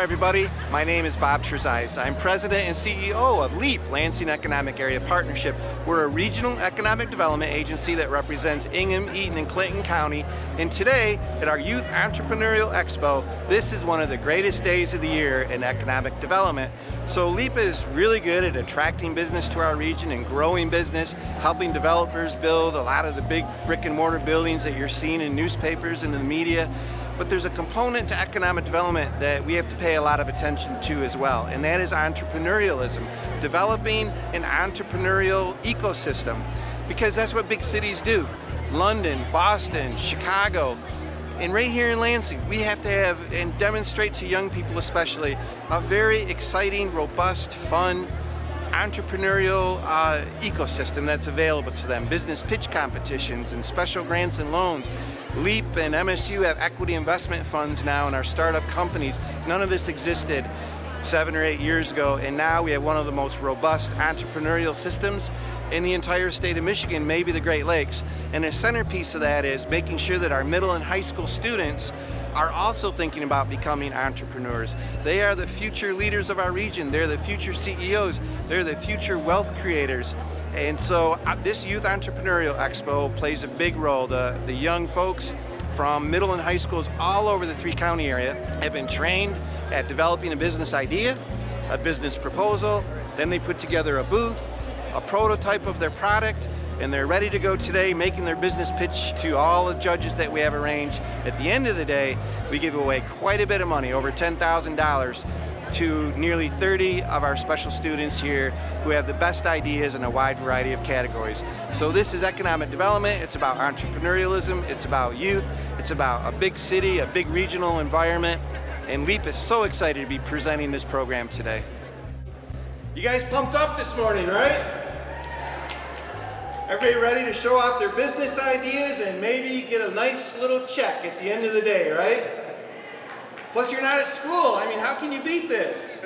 everybody. My name is Bob Trezise. I'm President and CEO of LEAP, Lansing Economic Area Partnership. We're a regional economic development agency that represents Ingham, Eaton, and Clinton County. And today, at our Youth Entrepreneurial Expo, this is one of the greatest days of the year in economic development. So LEAP is really good at attracting business to our region and growing business, helping developers build a lot of the big brick and mortar buildings that you're seeing in newspapers and in the media. But there's a component to economic development that we have to pay a lot of attention to as well, and that is entrepreneurialism, developing an entrepreneurial ecosystem, because that's what big cities do. London, Boston, Chicago, and right here in Lansing, we have to have and demonstrate to young people especially a very exciting, robust, fun, entrepreneurial ecosystem that's available to them. Business pitch competitions and special grants and loans. LEAP and MSU have equity investment funds now in our startup companies. None of this existed 7 or 8 years ago, and now we have one of the most robust entrepreneurial systems in the entire state of Michigan, maybe the Great Lakes. And the centerpiece of that is making sure that our middle and high school students are also thinking about becoming entrepreneurs. They are the future leaders of our region. They're the future CEOs. They're the future wealth creators. And so this Youth Entrepreneurial Expo plays a big role. The young folks from middle and high schools all over the three-county area have been trained at developing a business idea, a business proposal, then they put together a booth, a prototype of their product, and they're ready to go today making their business pitch to all the judges that we have arranged. At the end of the day, we give away quite a bit of money, over $10,000, to nearly 30 of our special students here who have the best ideas in a wide variety of categories. So this is economic development, it's about entrepreneurialism, it's about youth, it's about a big city, a big regional environment, and LEAP is so excited to be presenting this program today. You guys pumped up this morning, right? Everybody ready to show off their business ideas and maybe get a nice little check at the end of the day, right? Plus you're not at school. I mean, how can you beat this?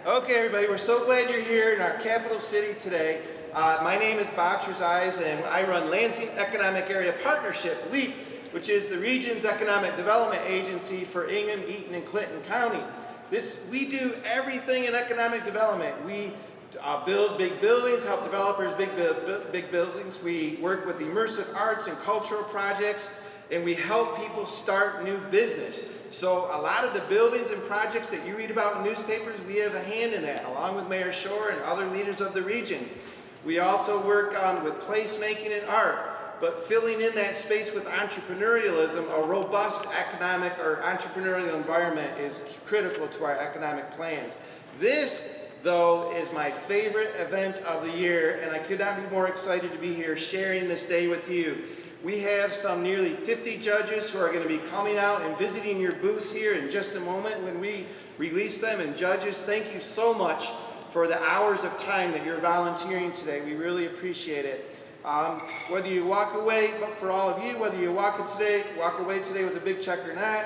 Okay, everybody, we're so glad you're here in our capital city today. My name is Bob Trezise, and I run Lansing Economic Area Partnership, LEAP, which is the region's economic development agency for Ingham, Eaton, and Clinton County. We do everything in economic development. We build big buildings, help developers build big buildings. We work with immersive arts and cultural projects, and we help people start new business. So a lot of the buildings and projects that you read about in newspapers, we have a hand in that, along with Mayor Shore and other leaders of the region. We also work with placemaking and art, but filling in that space with entrepreneurialism. A robust economic or entrepreneurial environment is critical to our economic plans. This, though, is my favorite event of the year, and I could not be more excited to be here sharing this day with you. We have some nearly 50 judges who are going to be coming out and visiting your booths here in just a moment when we release them. And judges, thank you so much for the hours of time that you're volunteering today. We really appreciate it. Whether you walk away, but for all of you, whether you walk away today with a big check or not,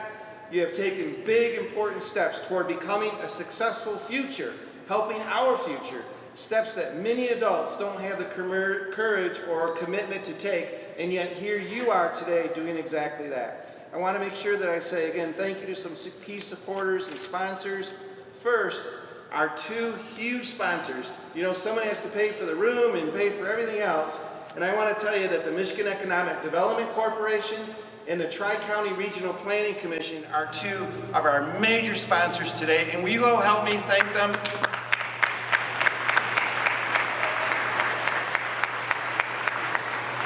you have taken big, important steps toward becoming a successful future, helping our future. Steps that many adults don't have the courage or commitment to take, and yet here you are today doing exactly that. I want to make sure that I say again thank you to some key supporters and sponsors. First, our two huge sponsors. You know, someone has to pay for the room and pay for everything else, and I want to tell you that the Michigan Economic Development Corporation and the Tri-County Regional Planning Commission are two of our major sponsors today, and will you all help me thank them?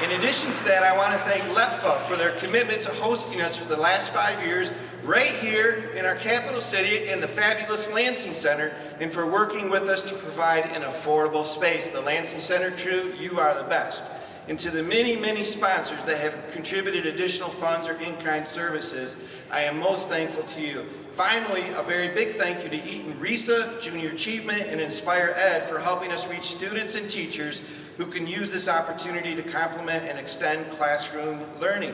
In addition to that, I want to thank LEPFA for their commitment to hosting us for the last 5 years right here in our capital city in the fabulous Lansing Center, and for working with us to provide an affordable space. The Lansing Center crew, you are the best. And to the many, many sponsors that have contributed additional funds or in-kind services, I am most thankful to you. Finally, a very big thank you to Eaton RESA, Junior Achievement, and Inspire Ed for helping us reach students and teachers who can use this opportunity to complement and extend classroom learning.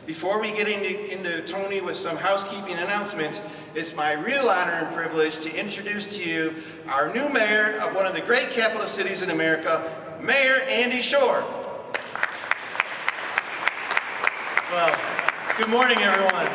Before we get into Tony with some housekeeping announcements, it's my real honor and privilege to introduce to you our new mayor of one of the great capital cities in America, Mayor Andy Shore. Well, good morning, everyone.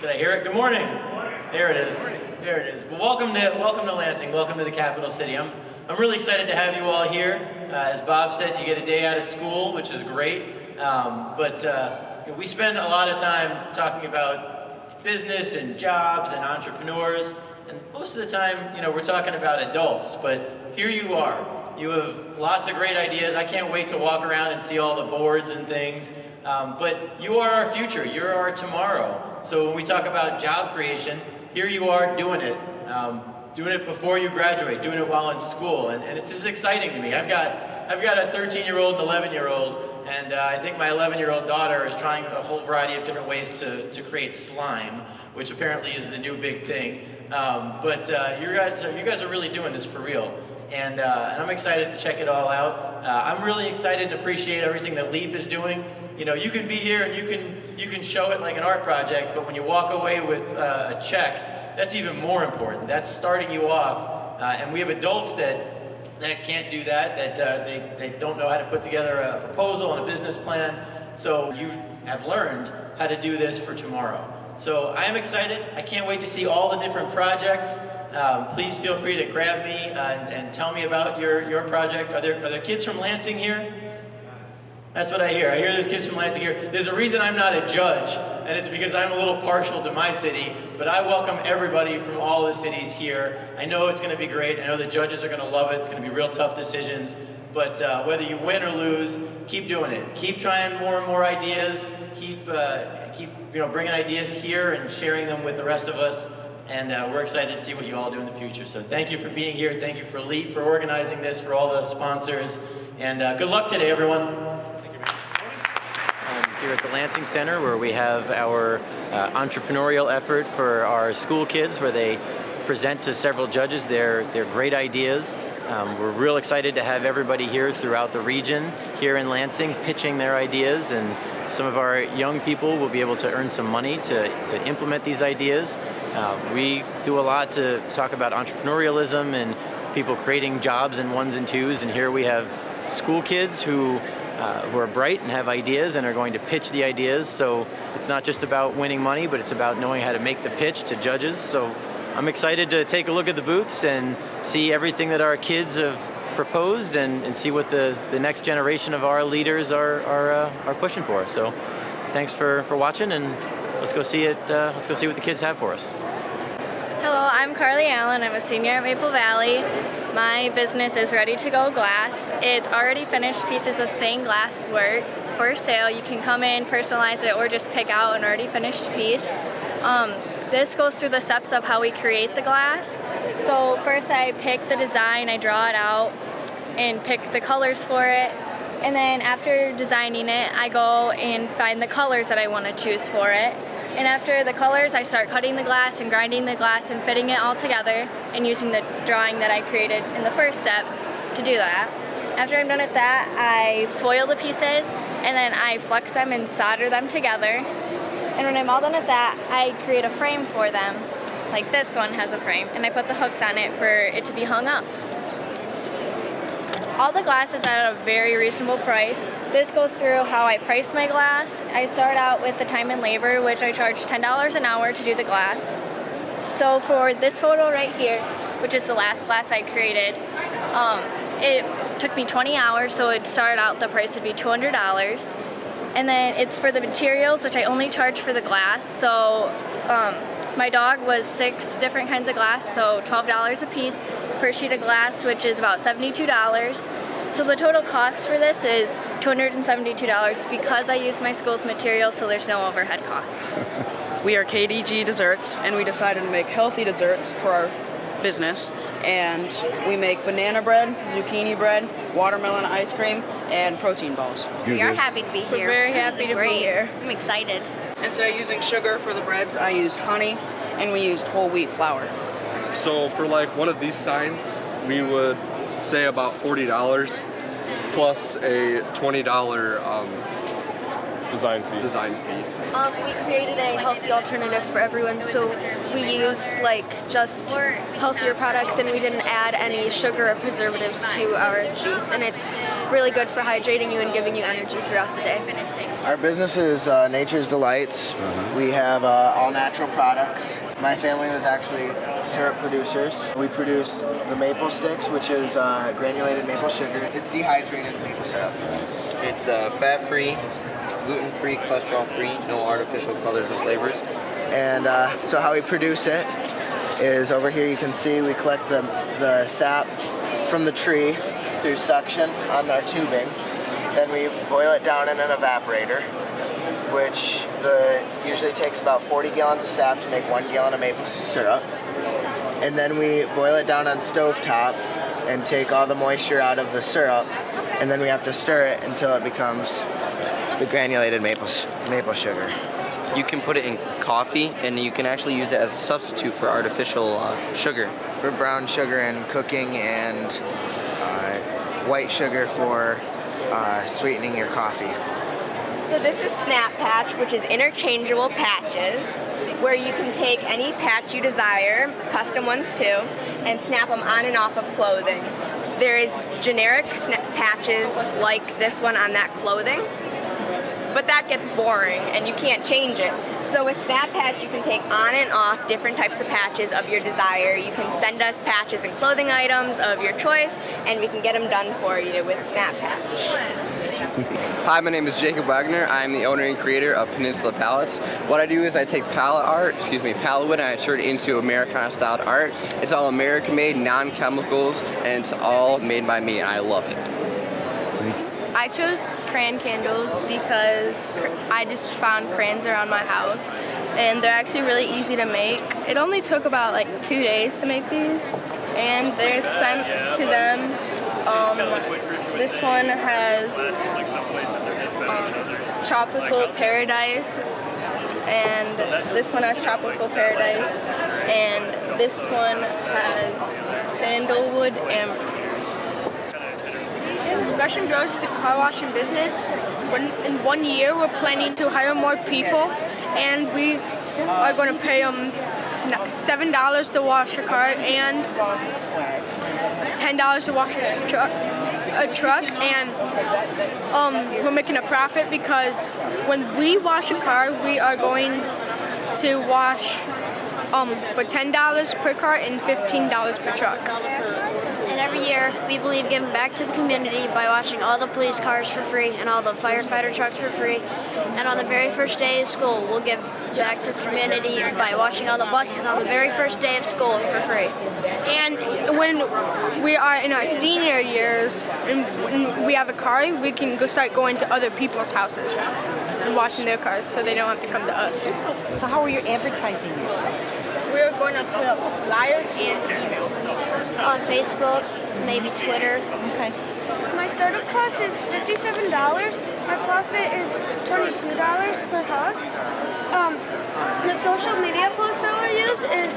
Did I hear it? Good morning. Good morning. There it is. There it is. Well, welcome to Lansing. Welcome to the capital city. I'm really excited to have you all here. As Bob said, you get a day out of school, which is great. But we spend a lot of time talking about business and jobs and entrepreneurs, and most of the time, we're talking about adults. But here you are. You have lots of great ideas. I can't wait to walk around and see all the boards and things. But you are our future. You're our tomorrow. So when we talk about job creation, here you are doing it. Doing it before you graduate, doing it while in school. And it's just exciting to me. I've got a 13-year-old and 11-year-old, and I think my 11-year-old daughter is trying a whole variety of different ways to create slime, which apparently is the new big thing. But you guys are really doing this for real. And I'm excited to check it all out. I'm really excited and appreciate everything that LEAP is doing. You can be here and you can show it like an art project, but when you walk away with a check, that's even more important. That's starting you off. And we have adults that can't do that, they don't know how to put together a proposal and a business plan. So you have learned how to do this for tomorrow. So I am excited. I can't wait to see all the different projects. Please feel free to grab me and tell me about your project. Are there kids from Lansing here? That's what I hear. I hear there's kids from Lansing here. There's a reason I'm not a judge, and it's because I'm a little partial to my city, but I welcome everybody from all the cities here. I know it's going to be great. I know the judges are going to love it. It's going to be real tough decisions, but whether you win or lose, keep doing it. Keep trying more and more ideas. Keep bringing ideas here and sharing them with the rest of us. And we're excited to see what you all do in the future. So thank you for being here. Thank you for LEAP for organizing this, for all the sponsors. And good luck today, everyone. Here at the Lansing Center, where we have our entrepreneurial effort for our school kids, where they present to several judges their great ideas. We're real excited to have everybody here throughout the region, here in Lansing, pitching their ideas, and some of our young people will be able to earn some money to implement these ideas. We do a lot to talk about entrepreneurialism and people creating jobs in ones and twos, and here we have school kids who are bright and have ideas and are going to pitch the ideas. So it's not just about winning money, but it's about knowing how to make the pitch to judges. So I'm excited to take a look at the booths and see everything that our kids have proposed and see what the next generation of our leaders are pushing for. So thanks for watching, and let's go see it. Let's go see what the kids have for us. Hello, I'm Carly Allen. I'm a senior at Maple Valley. My business is Ready to Go Glass. It's already finished pieces of stained glass work for sale. You can come in, personalize it, or just pick out an already finished piece. This goes through the steps of how we create the glass. So first I pick the design, I draw it out, and pick the colors for it. And then after designing it, I go and find the colors that I want to choose for it. And after the colors, I start cutting the glass and grinding the glass and fitting it all together and using the drawing that I created in the first step to do that. After I'm done with that, I foil the pieces and then I flex them and solder them together. And when I'm all done with that, I create a frame for them. Like this one has a frame, and I put the hooks on it for it to be hung up. All the glass is at a very reasonable price. This goes through how I price my glass. I start out with the time and labor, which I charge $10 an hour to do the glass. So for this photo right here, which is the last glass I created, it took me 20 hours, so it started out, the price would be $200. And then it's for the materials, which I only charge for the glass. So my dog was 6 different kinds of glass, so $12 a piece per sheet of glass, which is about $72. So the total cost for this is $272 because I use my school's materials, so there's no overhead costs. We are KDG Desserts, and we decided to make healthy desserts for our business. And we make banana bread, zucchini bread, watermelon ice cream, and protein balls. We are happy to be here. We're very happy to be here. I'm excited. Instead of using sugar for the breads, I used honey, and we used whole wheat flour. So for like one of these signs, we would say about $40 plus a $20 Design fee. We created a healthy alternative for everyone, so we used just healthier products, and we didn't add any sugar or preservatives to our juice, and it's really good for hydrating you and giving you energy throughout the day. Our business is Nature's Delights. We have all natural products. My family was actually syrup producers. We produce the maple sticks, which is granulated maple sugar. It's dehydrated maple syrup. It's fat-free, gluten-free, cholesterol-free, no artificial colors and flavors. And so how we produce it is over here you can see we collect the sap from the tree through suction on our tubing. Then we boil it down in an evaporator, which usually takes about 40 gallons of sap to make 1 gallon of maple syrup. And then we boil it down on stovetop and take all the moisture out of the syrup, and then we have to stir it until it becomes the granulated maple sugar. You can put it in coffee, and you can actually use it as a substitute for artificial sugar. For brown sugar in cooking, and white sugar for sweetening your coffee. So this is Snap Patch, which is interchangeable patches, where you can take any patch you desire, custom ones too, and snap them on and off of clothing. There is generic snap patches like this one on that clothing, but that gets boring and you can't change it. So with Snap Patch, you can take on and off different types of patches of your desire. You can send us patches and clothing items of your choice, and we can get them done for you with Snap Patch. Hi, my name is Jacob Wagner. I'm the owner and creator of Peninsula Palettes. What I do is I take palette wood, and I turn it into Americana-styled art. It's all American-made, non-chemicals, and it's all made by me, and I love it. I chose crayon candles because I just found crayons around my house, and they're actually really easy to make. It only took about 2 days to make these, and there's scents to them. This one has Tropical Paradise, and this one has Tropical Paradise, and this one has Sandalwood Amber. Russian Bros is a car washing business. In 1 year, we're planning to hire more people, and we are going to pay them $7 to wash a car and $10 to wash a truck, and we're making a profit because when we wash a car, we are going to wash for $10 per car and $15 per truck. And every year, we believe giving back to the community by washing all the police cars for free and all the firefighter trucks for free. And on the very first day of school, we'll give back to the community by washing all the buses on the very first day of school for free. And when we are in our senior years and we have a car, we can start going to other people's houses and washing their cars so they don't have to come to us. So how are you advertising yourself? We're going to put up flyers and email. On Facebook, maybe Twitter. Okay. My startup cost is $57. My profit is $22 per house. The social media posts that I use is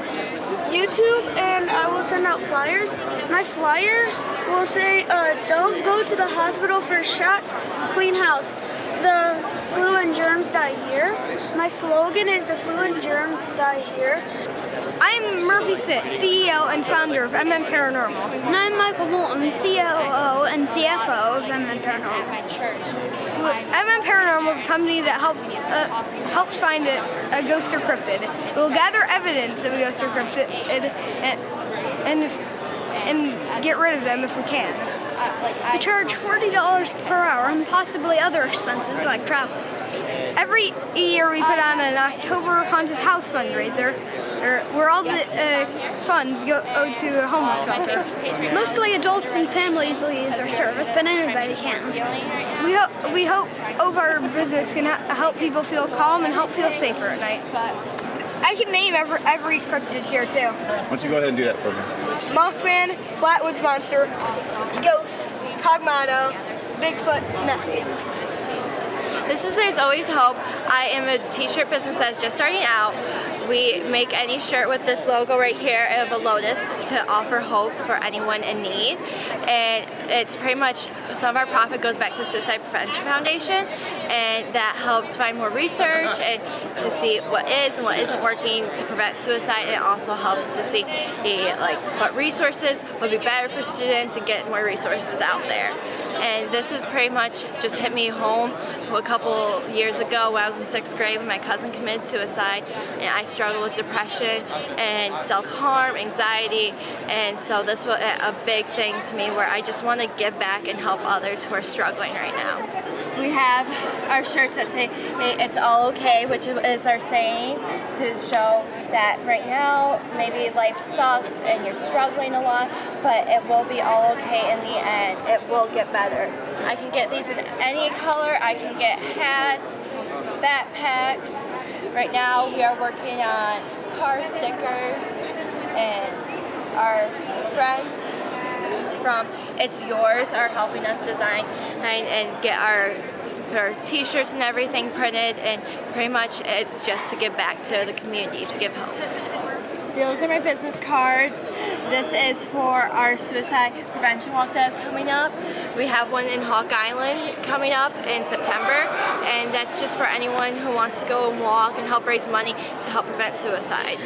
YouTube, and I will send out flyers. My flyers will say, don't go to the hospital for shots, clean house. The flu and germs die here. My slogan is the flu and germs die here. I'm Murphy Sitt, CEO and founder of MM Paranormal. And I'm Michael Moulton, COO and CFO of MM Paranormal. MM Paranormal is a company that helps find a ghost or cryptid. We will gather evidence of a ghost or cryptid and get rid of them if we can. We charge $40 per hour and possibly other expenses like travel. Every year we put on an October Haunted House fundraiser where all the funds go to the homeless shelter. Mostly adults and families will use our service, but anybody can. We hope our business can help people feel calm and help feel safer at night. I can name every cryptid here too. Why don't you go ahead and do that for me? Mothman, Flatwoods Monster, Ghost, Cogmano, Bigfoot, Nessie. This is There's Always Hope. I am a t-shirt business that's just starting out. We make any shirt with this logo right here of a lotus to offer hope for anyone in need. And it's pretty much, some of our profit goes back to Suicide Prevention Foundation, and that helps find more research and to see what is and what isn't working to prevent suicide. And it also helps to see like what resources would be better for students and get more resources out there. And this has pretty much just hit me home a couple years ago when I was in 6th grade when my cousin committed suicide, and I struggled with depression and self-harm, anxiety, and so this was a big thing to me where I just want to give back and help others who are struggling right now. We have our shirts that say, hey, it's all okay, which is our saying to show that right now maybe life sucks and you're struggling a lot, but it will be all okay in the end. It will get better. I can get these in any color. I can get hats, backpacks. Right now we are working on car stickers, and our friends from It's Yours are helping us design and get our t-shirts and everything printed, and pretty much it's just to give back to the community, to give hope. Those are my business cards. This is for our suicide prevention walk that is coming up. We have one in Hawk Island coming up in September, and that's just for anyone who wants to go and walk and help raise money to help prevent suicide.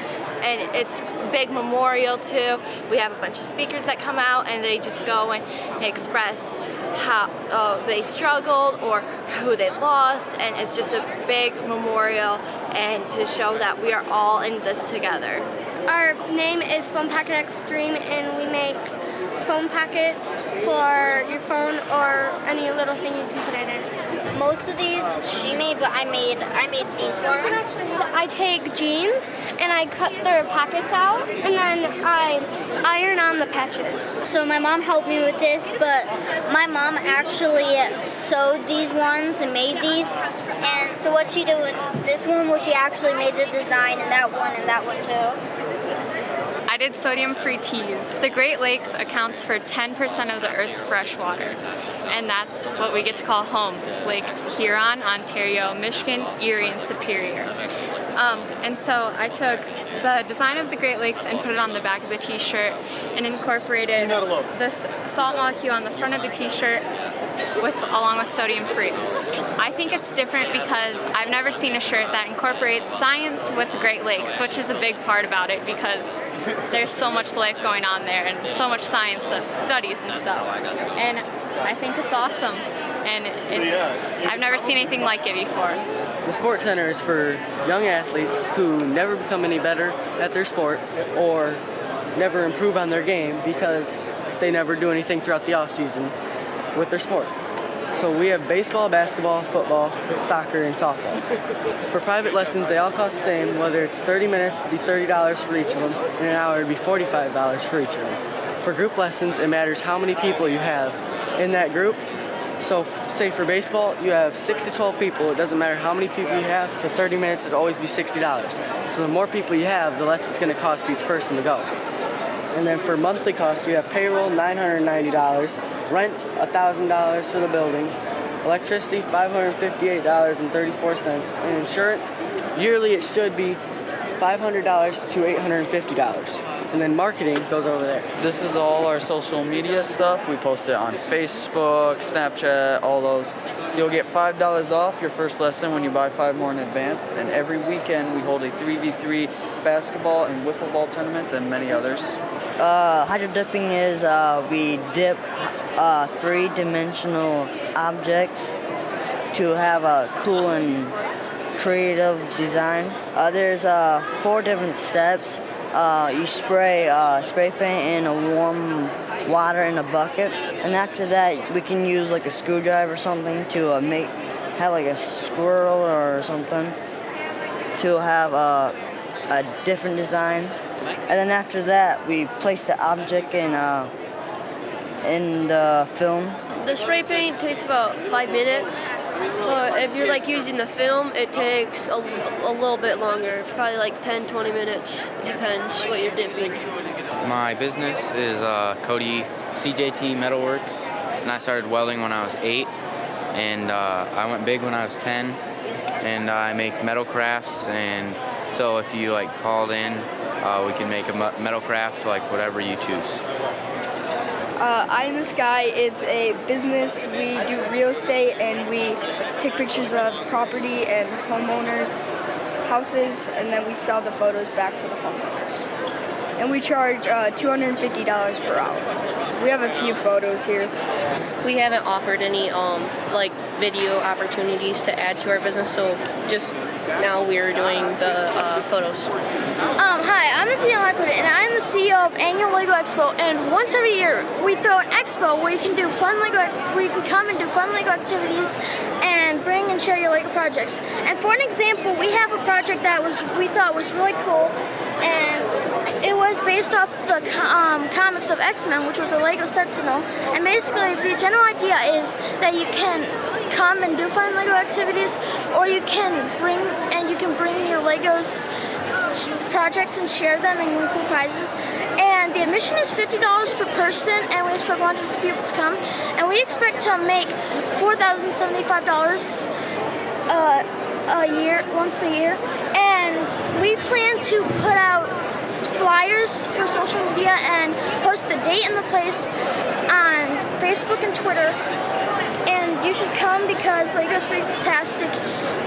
And it's a big memorial too. We have a bunch of speakers that come out and they just go and express how they struggled or who they lost, and it's just a big memorial and to show that we are all in this together. Our name is Phone Packet Extreme, and we make phone packets for your phone or any little thing you can put it in. Most of these she made, but I made these ones. I take jeans and I cut their pockets out, and then I iron on the patches. So my mom helped me with this, but my mom actually sewed these ones and made these. And so what she did with this one was she actually made the design, and that one too. I did sodium-free teas. The Great Lakes accounts for 10% of the Earth's fresh water, and that's what we get to call homes: Lake Huron, Ontario, Michigan, Erie, and Superior. And so I took the design of the Great Lakes and put it on the back of the t-shirt and incorporated this salt molecule on the front of the t-shirt along with sodium-free. I think it's different because I've never seen a shirt that incorporates science with the Great Lakes, which is a big part about it because there's so much life going on there and so much science studies and stuff. And I think it's awesome. And I've never seen anything like it before. The Sports Center is for young athletes who never become any better at their sport or never improve on their game because they never do anything throughout the off-season with their sport. So we have baseball, basketball, football, soccer, and softball. For private lessons, they all cost the same. Whether it's 30 minutes, it'd be $30 for each of them, and an hour, it'd be $45 for each of them. For group lessons, it matters how many people you have in that group. So say for baseball, you have 6 to 12 people. It doesn't matter how many people you have. For 30 minutes, it'll always be $60. So the more people you have, the less it's going to cost each person to go. And then for monthly costs, you have payroll, $990, rent, $1,000 for the building, electricity, $558.34, and insurance, yearly it should be $500 to $850. And then marketing goes over there. This is all our social media stuff. We post it on Facebook, Snapchat, all those. You'll get $5 off your first lesson when you buy 5 more in advance. And every weekend we hold a 3v3 basketball and wiffle ball tournaments and many others. Hydro dipping is we dip 3-dimensional objects to have a cool and creative design. There's 4 different steps. You spray paint in a warm water in a bucket, and after that we can use like a screwdriver or something to have like a squirrel or something to have a different design. And then after that we place the object in the film. The spray paint takes about 5 minutes, but if you're like using the film, it takes a little bit longer, probably like 10-20 minutes, depends what you're dipping. My business is Cody CJT Metalworks, and I started welding when I was 8, and I went big when I was 10, and I make metal crafts and So if you like called in, we can make a metal craft, like whatever you choose. Eye in the Sky, it's a business. We do real estate and we take pictures of property and homeowners' houses, and then we sell the photos back to the homeowners. And we charge $250 per hour. We have a few photos here. We haven't offered any like video opportunities to add to our business, so just now we're doing the photos. Hi, I'm Athena Lockwood, and I'm the CEO of Annual Lego Expo. And once every year, we throw an expo where you can do where you can come and do fun Lego activities and bring and share your Lego projects. And for an example, we have a project that we thought was really cool, and it was based off the comics of X-Men, which was a Lego Sentinel. And basically, the general idea is that you can come and do fun Lego activities, or you can bring your Legos projects and share them and win cool prizes. And the admission is $50 per person, and we expect hundreds of people to come. And we expect to make $4,075 once a year. And we plan to put out flyers for social media and post the date and the place on Facebook and Twitter. And you should come because Lego's pretty fantastic.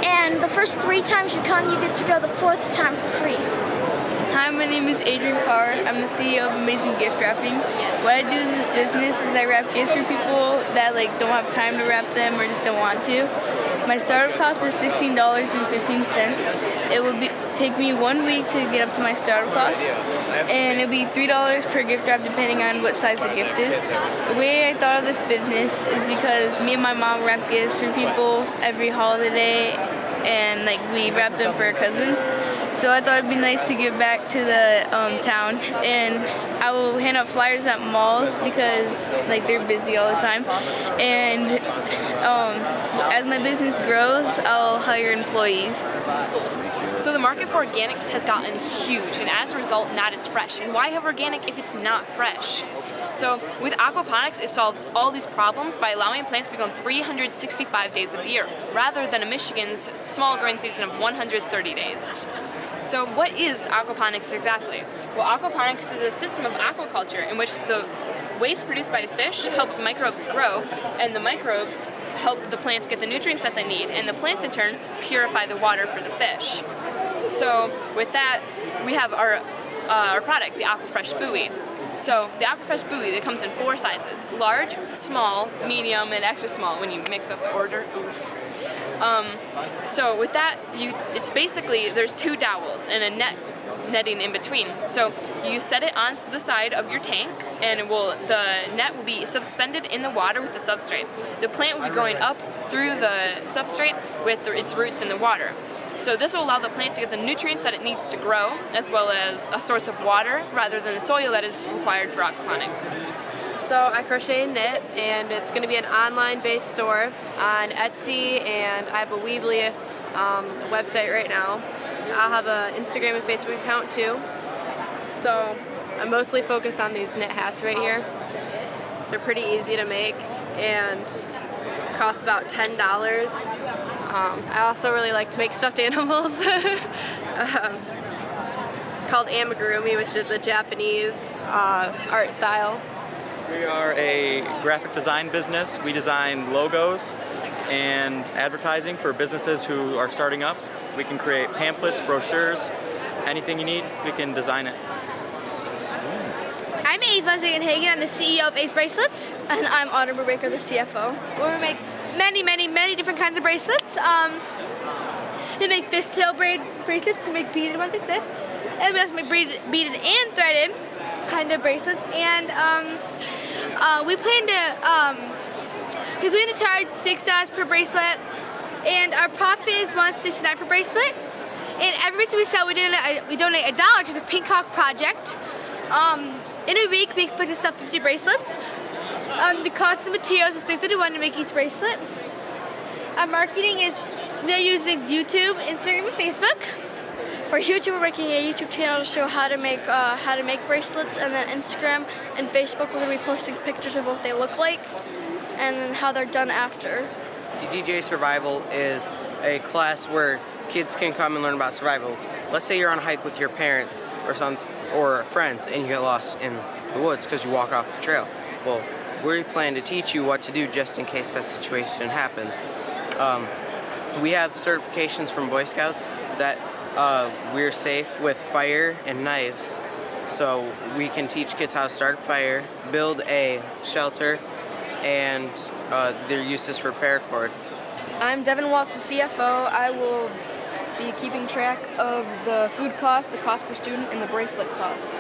And the first 3 times you come, you get to go the 4th time for free. Hi, my name is Adrian Carr. I'm the CEO of Amazing Gift Wrapping. What I do in this business is I wrap gifts for people that don't have time to wrap them or just don't want to. My startup cost is $16.15. It will take me 1 week to get up to my startup cost, and it'll be $3 per gift wrap depending on what size the gift is. The way I thought of this business is because me and my mom wrap gifts for people every holiday, and we wrap them for our cousins. So I thought it'd be nice to give back to the town, and I will hand out flyers at malls because they're busy all the time. And as my business grows, I'll hire employees. So the market for organics has gotten huge, and as a result, not as fresh. And why have organic if it's not fresh? So with aquaponics, it solves all these problems by allowing plants to be grown 365 days of the year, rather than Michigan's small growing season of 130 days. So what is aquaponics exactly? Well, aquaponics is a system of aquaculture in which the waste produced by the fish helps microbes grow, and the microbes help the plants get the nutrients that they need, and the plants in turn purify the water for the fish. So with that, we have our product, the AquaFresh Buoy. So the AquaFresh Buoy, that comes in 4 sizes: large, small, medium, and extra small when you mix up the order. Oof. So with that, it's basically, there's 2 dowels and a netting in between. So you set it on the side of your tank, and the net will be suspended in the water with the substrate. The plant will be growing up through the substrate with its roots in the water. So this will allow the plant to get the nutrients that it needs to grow, as well as a source of water rather than the soil that is required for aquaponics. So I crochet and knit, and it's going to be an online-based store on Etsy, and I have a Weebly website right now. I'll have an Instagram and Facebook account too. So I'm mostly focused on these knit hats right here. They're pretty easy to make and cost about $10. I also really like to make stuffed animals called amigurumi, which is a Japanese art style. We are a graphic design business. We design logos and advertising for businesses who are starting up. We can create pamphlets, brochures, anything you need, we can design it. I'm Ava Zigenhagen. I'm the CEO of Ace Bracelets. And I'm Autumn Baker, the CFO. Where we make many different kinds of bracelets. We make fishtail braid bracelets, we make beaded ones like this. And we also make beaded and threaded kind of bracelets. And we plan to charge $6 per bracelet, and our profit is $169 per bracelet. And every bracelet we sell, we donate $1 to the Pink Hawk Project. In a week, we expect to sell 50 bracelets. The cost of the materials is $331 to make each bracelet. Our marketing is we are using YouTube, Instagram, and Facebook. For YouTube, we're making a YouTube channel to show how to make bracelets, and then Instagram and Facebook, we're going to be posting pictures of what they look like and then how they're done after. DJ Survival is a class where kids can come and learn about survival. let's say you're on a hike with your parents or friends and you get lost in the woods because you walk off the trail. Well, we plan to teach you what to do just in case that situation happens. We have certifications from Boy Scouts that we're safe with fire and knives. So we can teach kids how to start a fire, build a shelter, and their uses for paracord. I'm Devin Waltz, the CFO. I will be keeping track of the food cost, the cost per student, and the bracelet cost.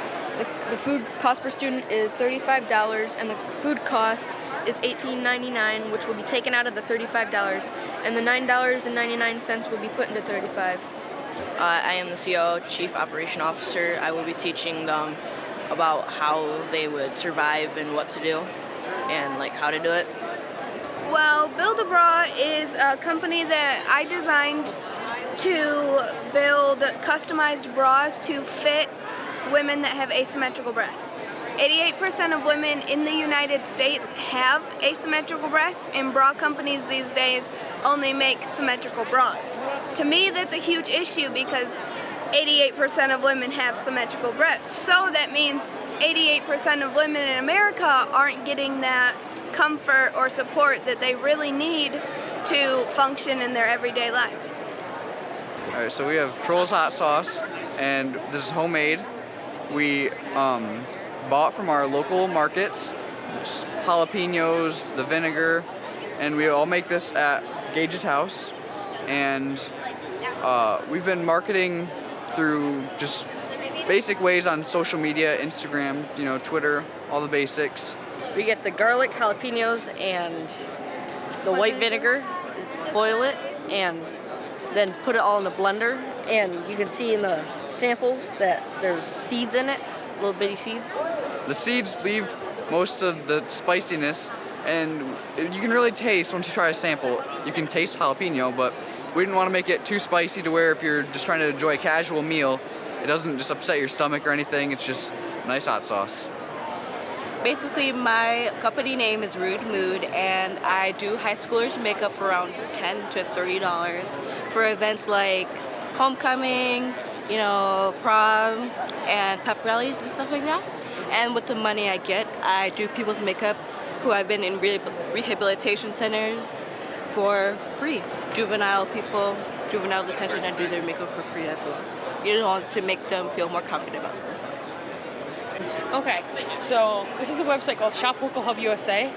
The food cost per student is $35, and the food cost is $18.99, which will be taken out of the $35, and the $9.99 will be put into $35. I am the CEO, Chief Operation Officer. I will be teaching them about how they would survive and what to do and like how to do it. Well, BuildABra is a company that I designed to build customized bras to fit women that have asymmetrical breasts. 88% of women in the United States have asymmetrical breasts, and bra companies these days only make symmetrical bras. To me, that's a huge issue because 88% of women have symmetrical breasts. So that means 88% of women in America aren't getting that comfort or support that they really need to function in their everyday lives. All right, so we have Troll's hot sauce, and this is homemade. We bought from our local markets, jalapenos, the vinegar, and we all make this at Gage's house. And we've been marketing through just basic ways on social media, Instagram, Twitter, all the basics. We get the garlic, jalapenos, and the white vinegar, boil it, and then put it all in a blender. And you can see in the samples that there's seeds in it, little bitty seeds. The seeds leave most of the spiciness, and you can really taste once you try a sample. You can taste jalapeno, but we didn't want to make it too spicy to where if you're just trying to enjoy a casual meal, it doesn't just upset your stomach or anything. It's just nice hot sauce. Basically, my company name is Rude Mood, and I do high schoolers makeup for around $10 to $30 for events like homecoming, prom, and pep rallies and stuff like that. And with the money I get, I do people's makeup who have been in rehabilitation centers for free. Juvenile people, juvenile detention, I do their makeup for free as well. To make them feel more confident about themselves. Okay, so this is a website called ShopLocalHub USA.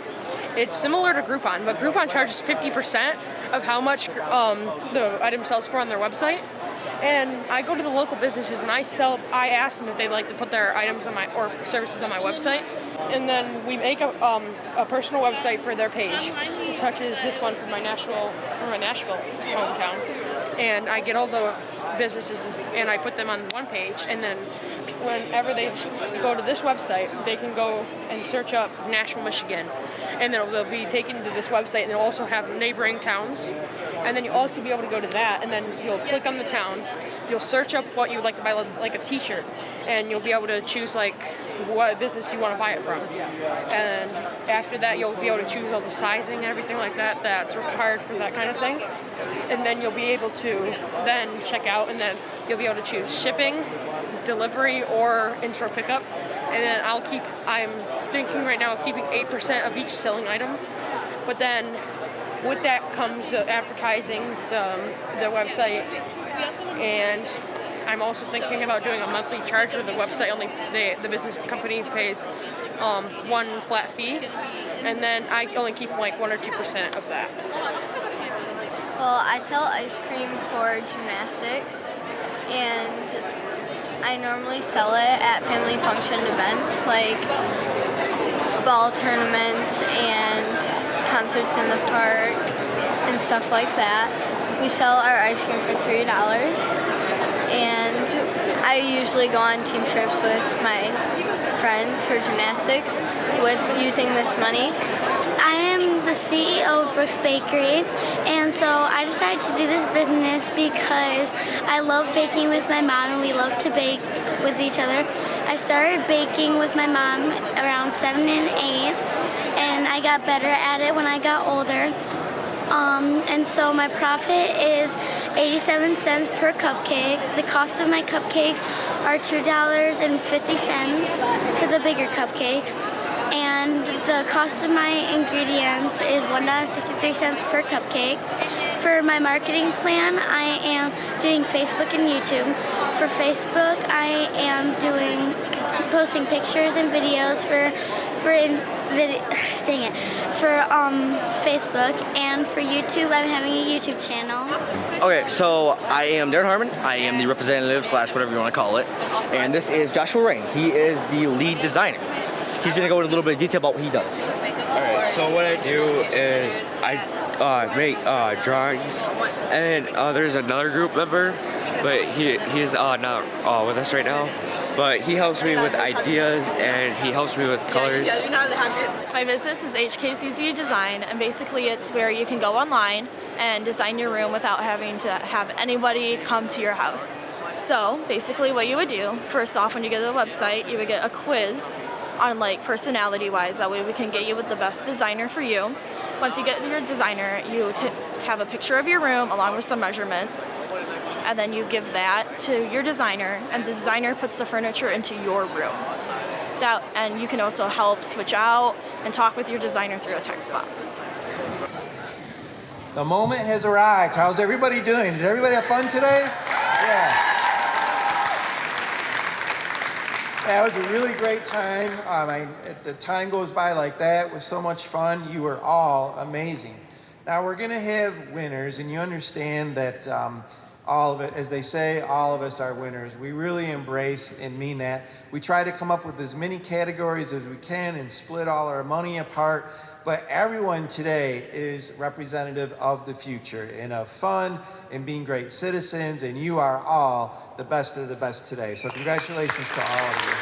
It's similar to Groupon, but Groupon charges 50% of how much the item sells for on their website. And I go to the local businesses and I ask them if they'd like to put their items on or services on my website. And then we make a personal website for their page, such as this one from my Nashville hometown. And I get all the businesses and I put them on one page, and then whenever they go to this website, they can go and search up Nashville, Michigan, and then they'll be taken to this website, and they'll also have neighboring towns, and then you'll also be able to go to that, and then you'll click on the town, you'll search up what you'd like to buy, like a t-shirt, and you'll be able to choose like what business you want to buy it from, and after that you'll be able to choose all the sizing and everything like that that's required for that kind of thing, and then you'll be able to then check out, and then you'll be able to choose shipping, delivery, or in-store pickup. And then I'm thinking right now of keeping 8% of each selling item, but then with that comes advertising the website, and I'm also thinking about doing a monthly charge where the website only the business company pays one flat fee, and then I only keep like 1 or 2% of that. Well, I sell ice cream for Gymnastics, and I normally sell it at family function events like ball tournaments and concerts in the park and stuff like that. We sell our ice cream for $3, and I usually go on team trips with my friends for gymnastics with using this money. I am the CEO of Brookes Bakery, and so I decided to do this business because I love baking with my mom and we love to bake with each other. I started baking with my mom around 7 and 8, and I got better at it when I got older. And so my profit is 87 cents per cupcake. The cost of my cupcakes are $2.50 for the bigger cupcakes. And the cost of my ingredients is $1.63 per cupcake. For my marketing plan, I am doing Facebook and YouTube. For Facebook, I am posting pictures and videos for Facebook, and for YouTube, I'm having a YouTube channel. Okay, so I am Darren Harmon. I am the representative / whatever you want to call it. And this is Joshua Rain. He is the lead designer. He's going to go into a little bit of detail about what he does. All right, so what I do is I make drawings, and there's another group member, but he's not with us right now. But he helps me with ideas, and he helps me with colors. My business is HKCC Design, and basically it's where you can go online and design your room without having to have anybody come to your house. So basically what you would do, first off, when you get to the website, you would get a quiz on like personality-wise. That way we can get you with the best designer for you. Once you get your designer, you have a picture of your room along with some measurements, and then you give that to your designer, and the designer puts the furniture into your room. And you can also help switch out and talk with your designer through a text box. The moment has arrived. How's everybody doing? Did everybody have fun today? Yeah. That was a really great time. The time goes by like that. It was so much fun. You were all amazing. Now we're gonna have winners, and you understand that all of it, as they say, all of us are winners. We really embrace and mean that. We try to come up with as many categories as we can and split all our money apart, but everyone today is representative of the future and of fun and being great citizens, and you are all the best of the best today. So congratulations to all of you.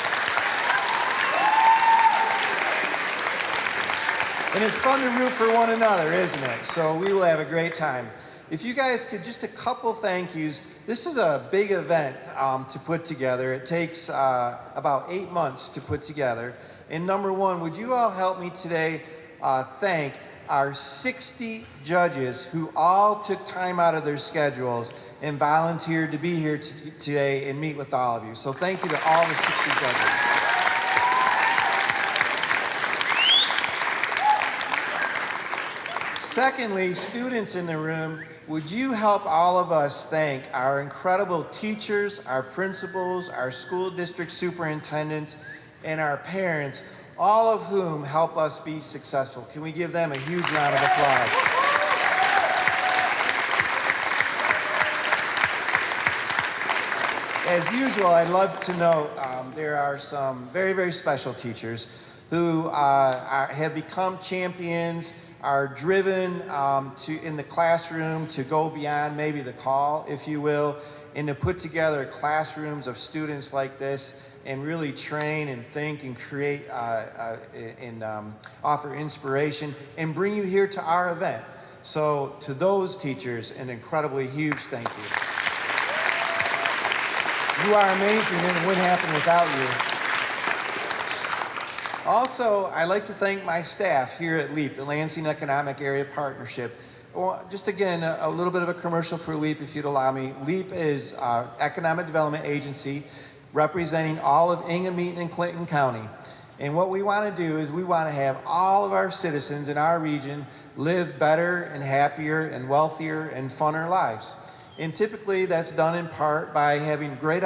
And it's fun to root for one another, isn't it? So we will have a great time. If you guys could, just a couple thank yous. This is a big event to put together. It takes about 8 months to put together. And number one, would you all help me today thank our 60 judges who all took time out of their schedules and volunteered to be here today and meet with all of you. So thank you to all the 60 judges. Secondly, students in the room, would you help all of us thank our incredible teachers, our principals, our school district superintendents, and our parents, all of whom help us be successful. Can we give them a huge round of applause? As usual, I'd love to note there are some very, very special teachers who have become champions, are driven in the classroom to go beyond maybe the call, if you will, and to put together classrooms of students like this and really train and think and create and offer inspiration and bring you here to our event. So to those teachers, an incredibly huge thank you. You are amazing, and it wouldn't happen without you. Also, I'd like to thank my staff here at LEAP, the Lansing Economic Area Partnership. Well, just again, a little bit of a commercial for LEAP, if you'd allow me. LEAP is an economic development agency representing all of Ingham, Eaton, and Clinton County. And what we want to do is we want to have all of our citizens in our region live better and happier and wealthier and funner lives. And typically that's done in part by having great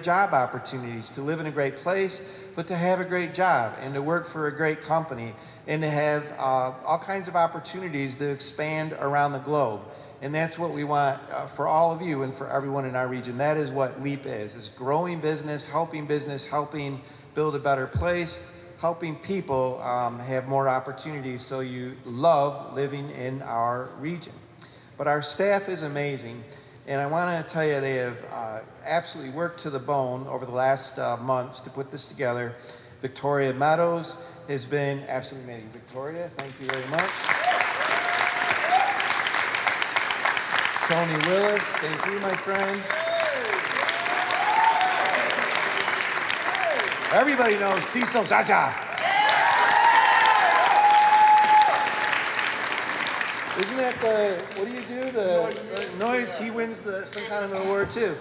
job opportunities, to live in a great place, but to have a great job and to work for a great company and to have all kinds of opportunities to expand around the globe. And that's what we want for all of you and for everyone in our region. That is what LEAP is growing business, helping build a better place, helping people have more opportunities so you love living in our region. But our staff is amazing, and I want to tell you they have absolutely worked to the bone over the last months to put this together. Victoria Meadows has been absolutely amazing. Victoria, thank you very much. Tony Willis, thank you, my friend. Everybody knows Cecil Jaja. Isn't that the, what do you do? The noise, he wins some kind of an award too.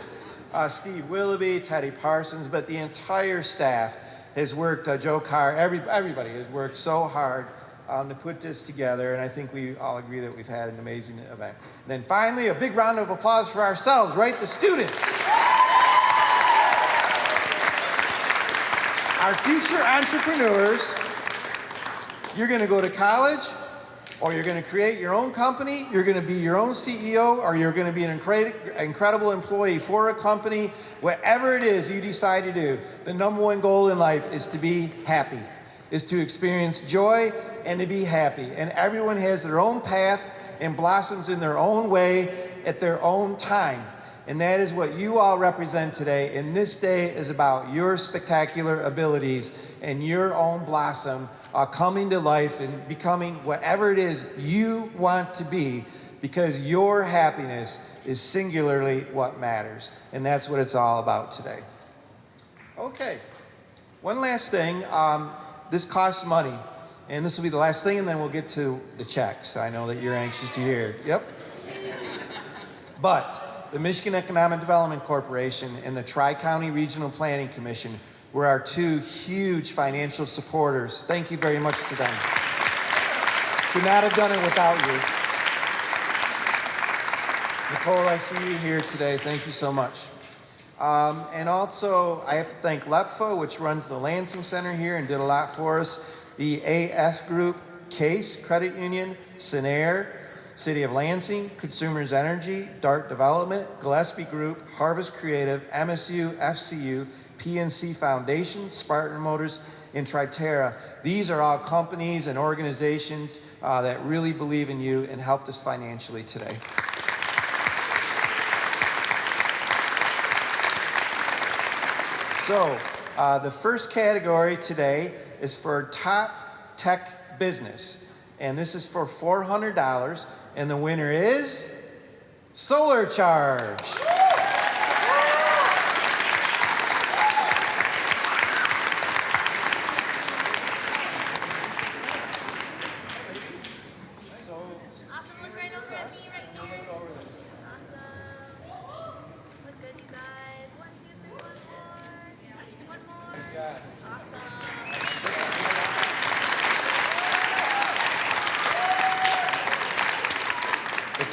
Steve Willoughby, Teddy Parsons, but the entire staff has worked, Joe Carr, everybody has worked so hard to put this together, and I think we all agree that we've had an amazing event. And then finally, a big round of applause for ourselves, right? The students. Our future entrepreneurs. You're going to go to college, or you're going to create your own company, you're going to be your own CEO, or you're going to be an incredible employee for a company. Whatever it is you decide to do, the #1 goal in life is to be happy, is to experience joy and to be happy. And everyone has their own path and blossoms in their own way at their own time. And that is what you all represent today. And this day is about your spectacular abilities and your own blossom coming to life and becoming whatever it is you want to be, because your happiness is singularly what matters. And that's what it's all about today. Okay, one last thing. This costs money. And this will be the last thing, and then we'll get to the checks. I know that you're anxious to hear. Yep. But the Michigan Economic Development Corporation and the Tri-County Regional Planning Commission were our two huge financial supporters. Thank you very much to them. Could not have done it without you. Nicole, I see you here today. Thank you so much. And also, I have to thank LEPFA, which runs the Lansing Center here and did a lot for us. The AF Group, CASE Credit Union, Sinair, City of Lansing, Consumers Energy, Dart Development, Gillespie Group, Harvest Creative, MSU, FCU, PNC Foundation, Spartan Motors, and Triterra. These are all companies and organizations that really believe in you and helped us financially today. So, the first category today is for top tech business. And this is for $400. And the winner is Solar Charge.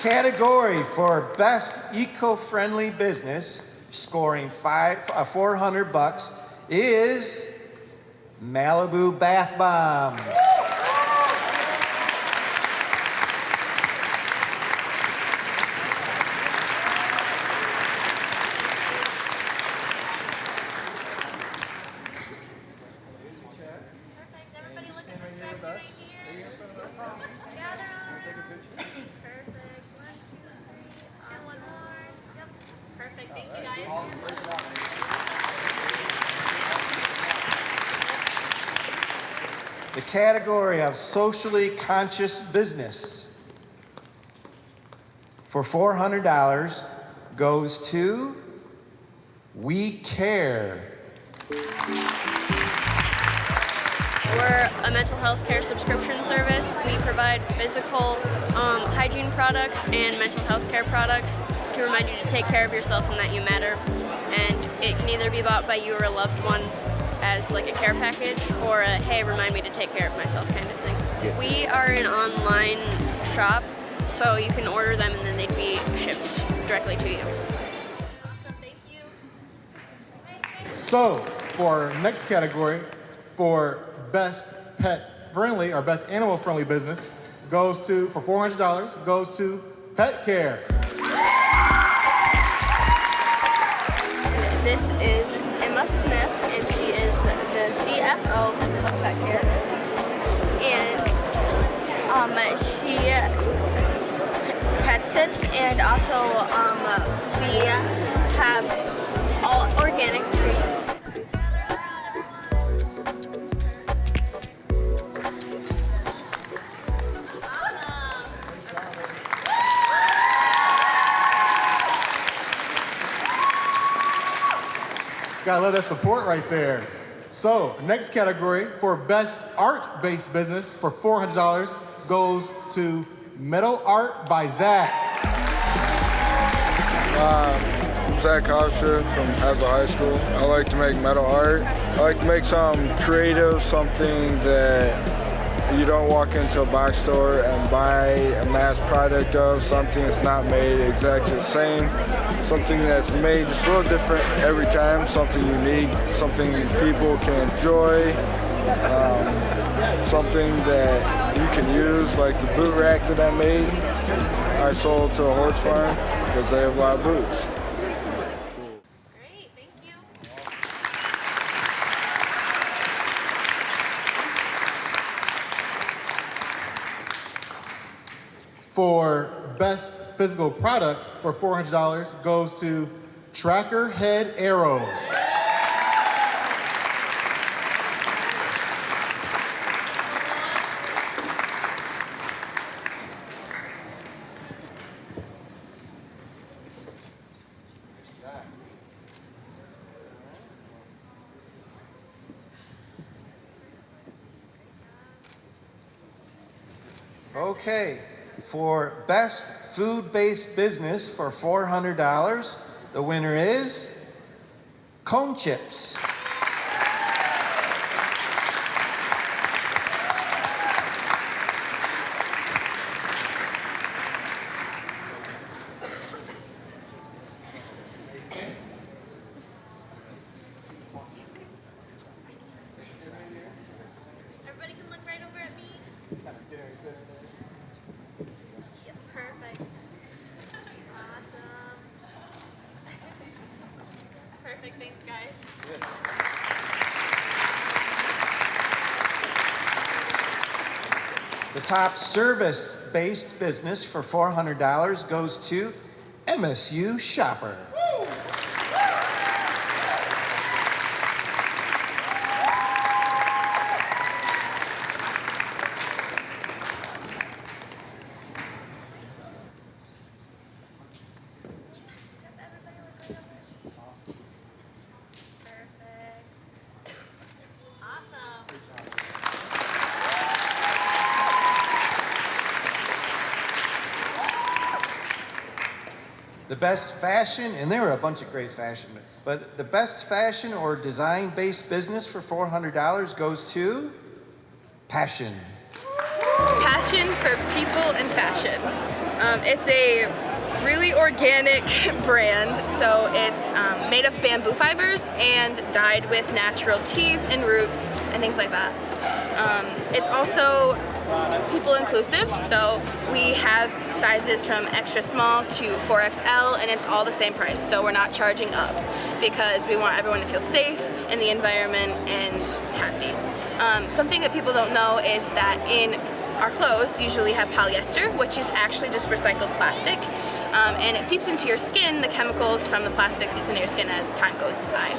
Category for best eco-friendly business, scoring $400, is Malibu Bath Bombs. The category of socially conscious business for $400 goes to We Care. We're a mental health care subscription service. We provide physical hygiene products and mental health care products to remind you to take care of yourself and that you matter. And it can either be bought by you or a loved one as like a care package, or a, hey, remind me to take care of myself kind of thing. Yes. We are an online shop, so you can order them and then they'd be shipped directly to you. Awesome, thank you. So, for our next category, for best pet friendly or best animal friendly business, goes to, for $400, goes to Pet Care. This is Emma Smith, and she is the CFO of Pet Care. And she pet sits, and also we have all organic treats. Gotta love that support right there. So, next category for best art-based business for $400 goes to Metal Art by Zach. I'm Zach Hofstra from Haslett High School. I like to make metal art. I like to make something creative, something that you don't walk into a box store and buy a mass product of, something that's not made exactly the same, something that's made just a little different every time, something unique, something people can enjoy, something that you can use, like the boot rack that I made. I sold to a horse farm because they have a lot of boots. For best physical product for $400 goes to Tracker Head Arrows. Okay. For best food-based business for $400, the winner is Cone Chips. Everybody can look right over at me. Perfect. Awesome. Perfect, thanks guys. The top service-based business for $400 goes to MSU Shopper. The best fashion, and there were a bunch of great fashion, but the best fashion or design-based business for $400 goes to Passion. Passion for people and fashion. It's a really organic brand, so it's made of bamboo fibers and dyed with natural teas and roots and things like that. It's also people inclusive, so we have sizes from extra small to 4XL, and it's all the same price, so we're not charging up because we want everyone to feel safe in the environment and happy. Something that people don't know is that in our clothes usually have polyester, which is actually just recycled plastic, and it seeps into your skin. The chemicals from the plastic seeps into your skin as time goes by.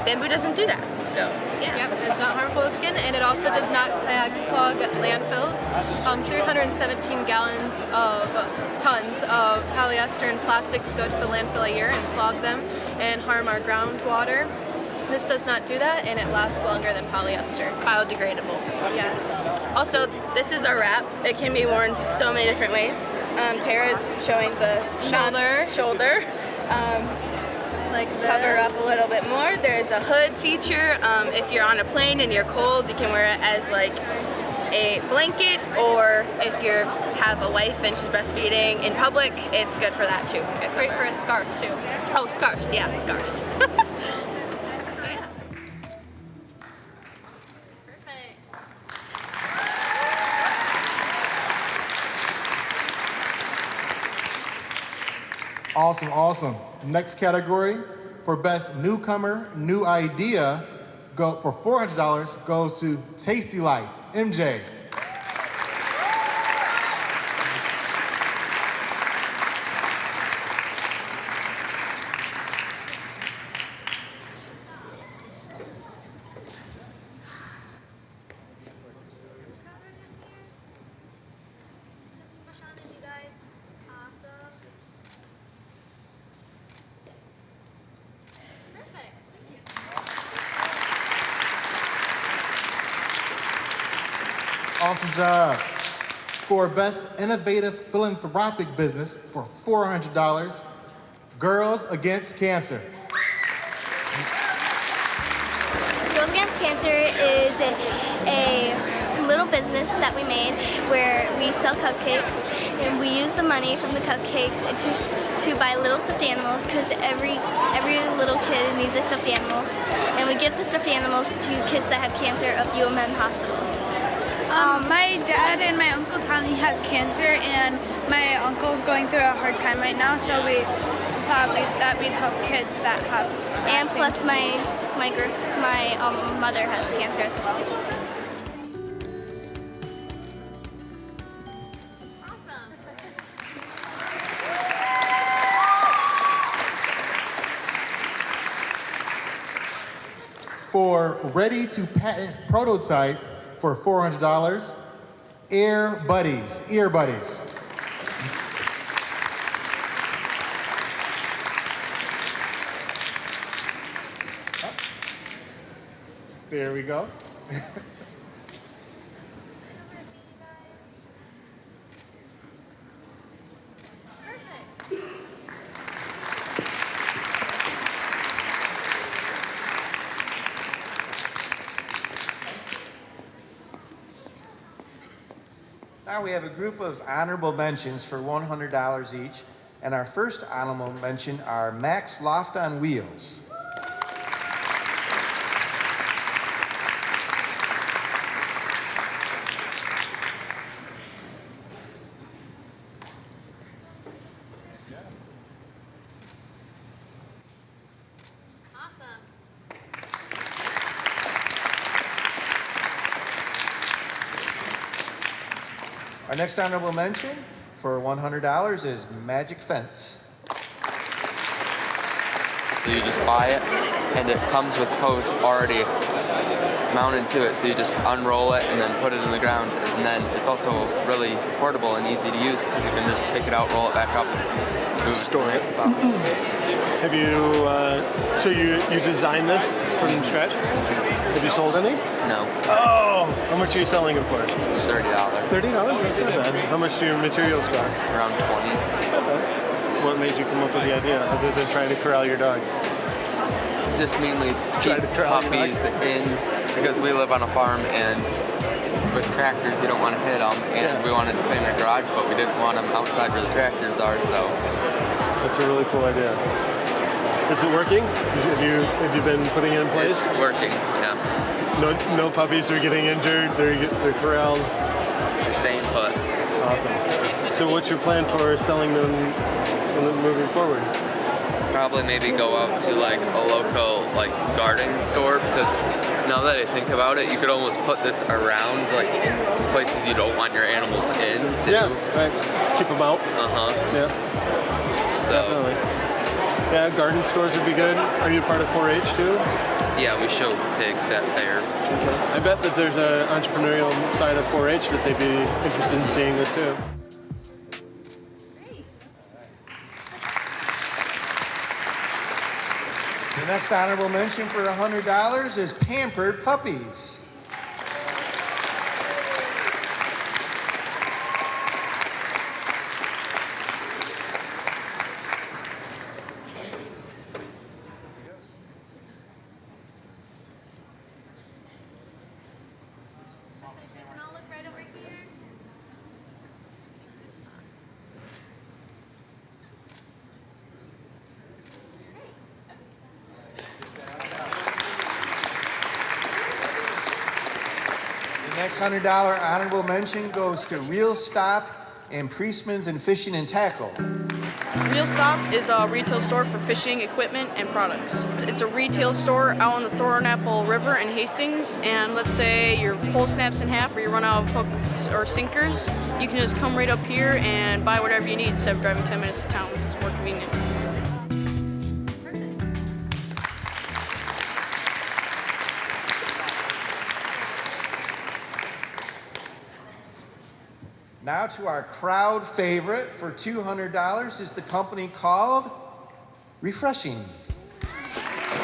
Bamboo doesn't do that, so yeah. Yep, it's not harmful to skin, and it also does not clog landfills. 317 tons of polyester and plastics go to the landfill a year and clog them and harm our groundwater. This does not do that, and it lasts longer than polyester. It's biodegradable. Yes. Also, this is a wrap. It can be worn so many different ways. Tara's showing the shoulder. Like this. Cover up a little bit more. There's a hood feature. If you're on a plane and you're cold, you can wear it as like a blanket, or if you have a wife and she's breastfeeding in public, it's good for that too. Great for a scarf too. Oh, scarves, yeah, scarves. Awesome, awesome. Next category for best newcomer, new idea, for $400 goes to Tasty Light, MJ. Awesome job. For Best Innovative Philanthropic Business for $400, Girls Against Cancer. Girls Against Cancer is a little business that we made where we sell cupcakes, and we use the money from the cupcakes to buy little stuffed animals, because every little kid needs a stuffed animal, and we give the stuffed animals to kids that have cancer of UMM hospitals. My dad and my uncle Tommy has cancer, and my uncle's going through a hard time right now, so we thought that we'd help kids that have. And plus my mother has cancer as well. For Ready to Patent Prototype for $400, Ear Buddies. There we go. Now we have a group of honorable mentions for $100 each, and our first honorable mention are Max Loft on Wheels. Our next honorable mention for $100 is Magic Fence. So you just buy it, and it comes with posts already mounted to it. So you just unroll it and then put it in the ground. And then it's also really portable and easy to use because you can just take it out, roll it back up, and store it. Have you, so you designed this from scratch? Have you sold any? No. Oh, how much are you selling them for? $30. $30? That's not bad. How much do your materials cost? Around 20. That's not bad. What made you come up with the idea, other than trying to corral your dogs? Just mainly to keep puppies in, because we live on a farm, and with tractors you don't want to hit them, and we wanted to clean our garage, but we didn't want them outside where the tractors are, so. That's a really cool idea. Is it working? Have you been putting it in place? It's working, yeah. No puppies are getting injured, they're corralled? They're staying put. Awesome. So what's your plan for selling them moving forward? Probably maybe go out to like a local like garden store, because now that I think about it, you could almost put this around like in places you don't want your animals in too. Yeah, right. Keep them out. Yeah. So. Definitely. Yeah, garden stores would be good. Are you part of 4-H too? Yeah, we show pigs at fair. Okay. I bet that there's an entrepreneurial side of 4-H that they'd be interested in seeing this too. The next honorable mention for $100 is Pampered Puppies. Next $100 honorable mention goes to Real Stop and Priestman's and Fishing and Tackle. Real Stop is a retail store for fishing equipment and products. It's a retail store out on the Thornapple River in Hastings, and let's say your pole snaps in half or you run out of hooks or sinkers, you can just come right up here and buy whatever you need instead of driving 10 minutes to town. It's more convenient. Now to our crowd favorite for $200 is the company called Refreshing.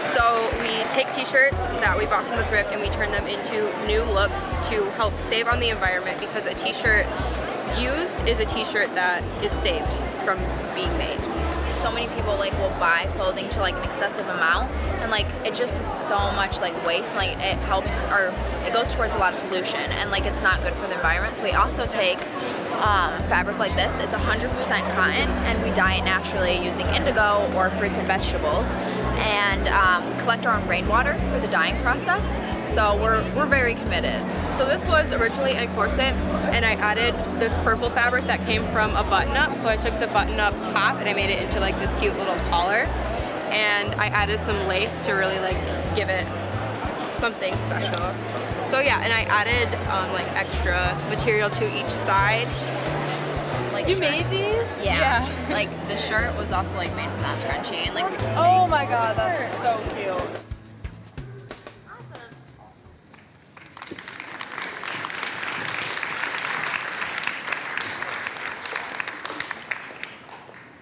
So we take t-shirts that we bought from the thrift and we turn them into new looks to help save on the environment, because a t-shirt used is a t-shirt that is saved from being made. So many people like will buy clothing to like an excessive amount, and like it just is so much like waste. Like it helps, or it goes towards a lot of pollution, and like it's not good for the environment. So we also take fabric like this. It's 100% cotton, and we dye it naturally using indigo or fruits and vegetables. And we collect our own rainwater for the dyeing process. So we're very committed. So this was originally a corset, and I added this purple fabric that came from a button-up. So I took the button-up top and I made it into like this cute little collar, and I added some lace to really like give it something special. So yeah, and I added like extra material to each side. Like you shirts. made these? Yeah. Like the shirt was also like made from that scrunchie, and like the Oh my god, that's so cute.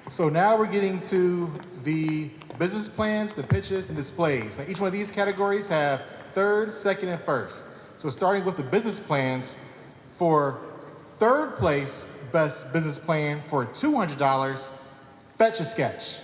So now we're getting to the business plans, the pitches, and displays. Now each one of these categories have third, second, and first. So starting with the business plans, for third place best business plan for $200, fetch a sketch.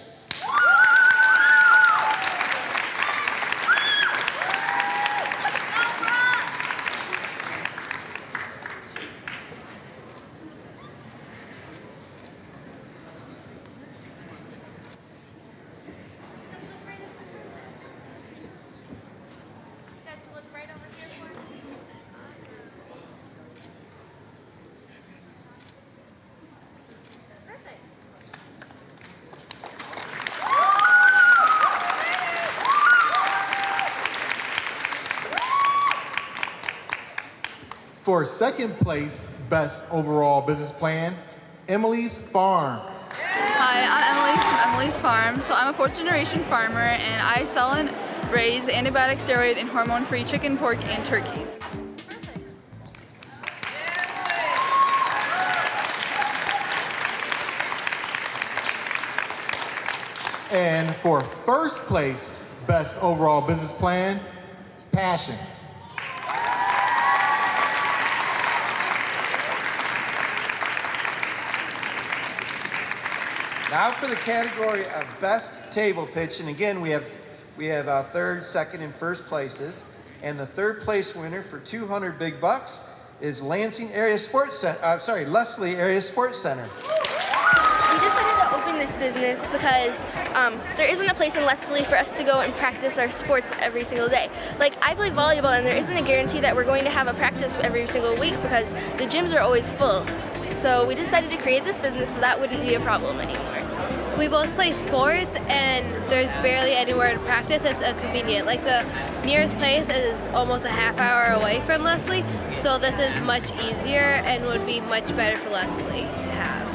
For second place, best overall business plan, Emily's Farm. Hi, I'm Emily from Emily's Farm. So I'm a fourth generation farmer, and I sell and raise antibiotic, steroid, and hormone-free chicken, pork, and turkeys. And for first place, best overall business plan, Passion. Now for the category of best table pitch, and again we have third, second, and first places, and the third place winner for 200 big bucks is Lansing Area Sports Center. Leslie Area Sports Center. We decided to open this business because there isn't a place in Leslie for us to go and practice our sports every single day. Like I play volleyball, and there isn't a guarantee that we're going to have a practice every single week because the gyms are always full. So we decided to create this business so that wouldn't be a problem anymore. We both play sports, and there's barely anywhere to practice that's convenient. Like the nearest place is almost a half hour away from Leslie, so this is much easier and would be much better for Leslie to have.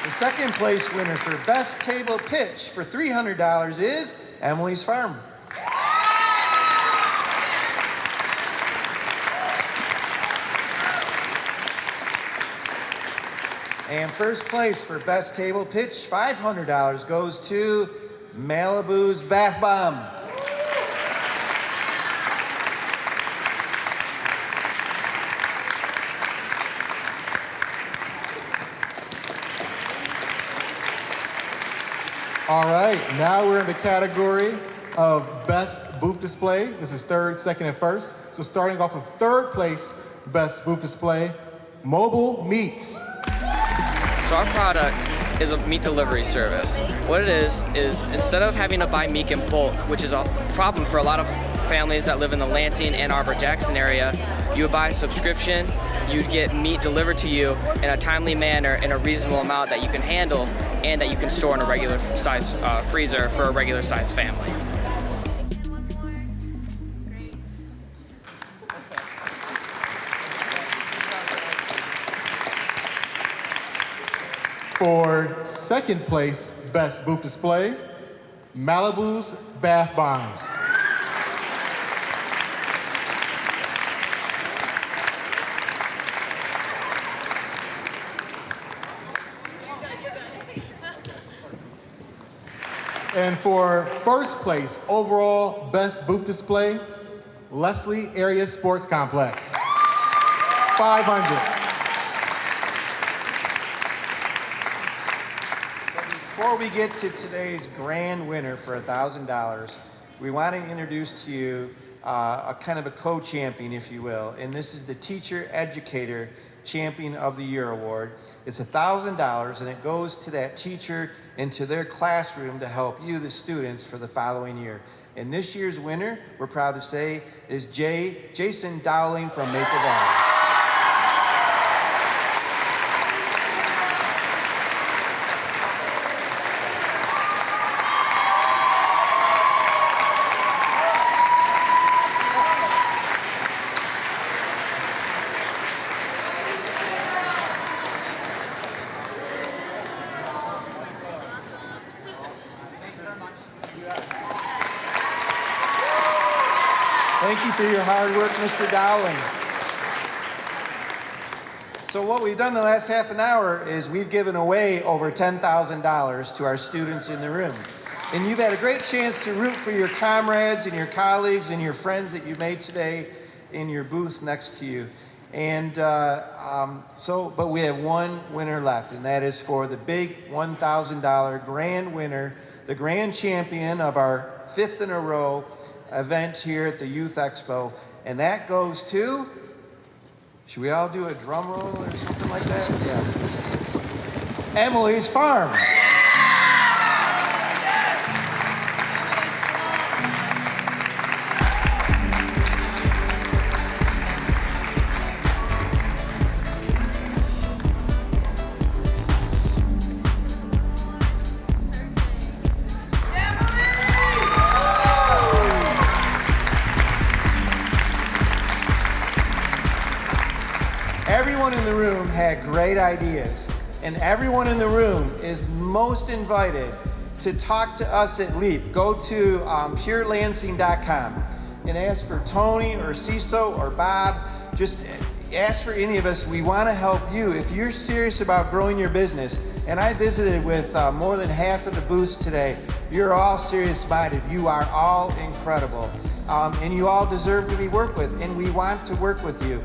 The second place winner for best table pitch for $300 is Emily's Farm. And first place for best table pitch, $500 goes to Malibu's Bath Bomb. All right, now we're in the category of best booth display. This is third, second, and first. So starting off with third place, best booth display, Mobile Meats. So our product is a meat delivery service. What it is instead of having to buy meat in bulk, which is a problem for a lot of families that live in the Lansing, Ann Arbor, Jackson area, you would buy a subscription, you'd get meat delivered to you in a timely manner in a reasonable amount that you can handle and that you can store in a regular size freezer for a regular size family. For second place, best booth display, Malibu's Bath Bombs. And for first place, overall best booth display, Leslie Area Sports Complex. 500. Before we get to today's grand winner for $1,000, we want to introduce to you a kind of a co-champion, if you will, and this is the Teacher Educator Champion of the Year Award. It's $1,000, and it goes to that teacher and to their classroom to help you, the students, for the following year. And this year's winner, we're proud to say, is Jason Dowling from Maple Valley. Thank you for your hard work, Mr. Dowling. So what we've done the last half an hour is we've given away over $10,000 to our students in the room. And you've had a great chance to root for your comrades and your colleagues and your friends that you made today in your booth next to you. And but we have one winner left, and that is for the big $1,000 grand winner, the grand champion of our 5th in a row event here at the Youth Expo, and that goes to, should we all do a drum roll or something like that? Yeah. Emily's Farm. Everyone in the room had great ideas, and everyone in the room is most invited to talk to us at LEAP. Go to purelansing.com and ask for Tony or Ciso or Bob. Just ask for any of us. We want to help you. If you're serious about growing your business, and I visited with more than half of the booths today, you're all serious-minded. You are all incredible, and you all deserve to be worked with, and we want to work with you.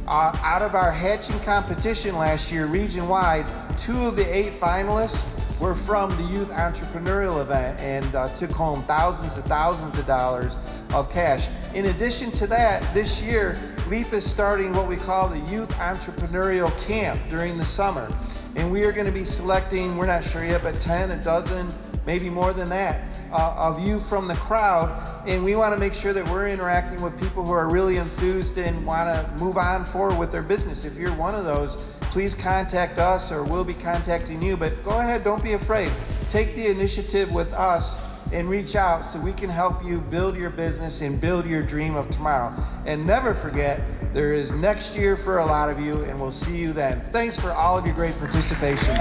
Out of our hatching competition last year, region-wide, 2 of the 8 finalists were from the Youth Entrepreneurial event and took home thousands of dollars of cash. In addition to that, this year, LEAP is starting what we call the Youth Entrepreneurial Camp during the summer. And we are going to be selecting, we're not sure yet, but 10, a dozen, maybe more than that, of you from the crowd. And we want to make sure that we're interacting with people who are really enthused and want to move on forward with their business. If you're one of those, please contact us or we'll be contacting you. But go ahead, don't be afraid. Take the initiative with us and reach out so we can help you build your business and build your dream of tomorrow. And never forget, there is next year for a lot of you, and we'll see you then. Thanks for all of your great participation.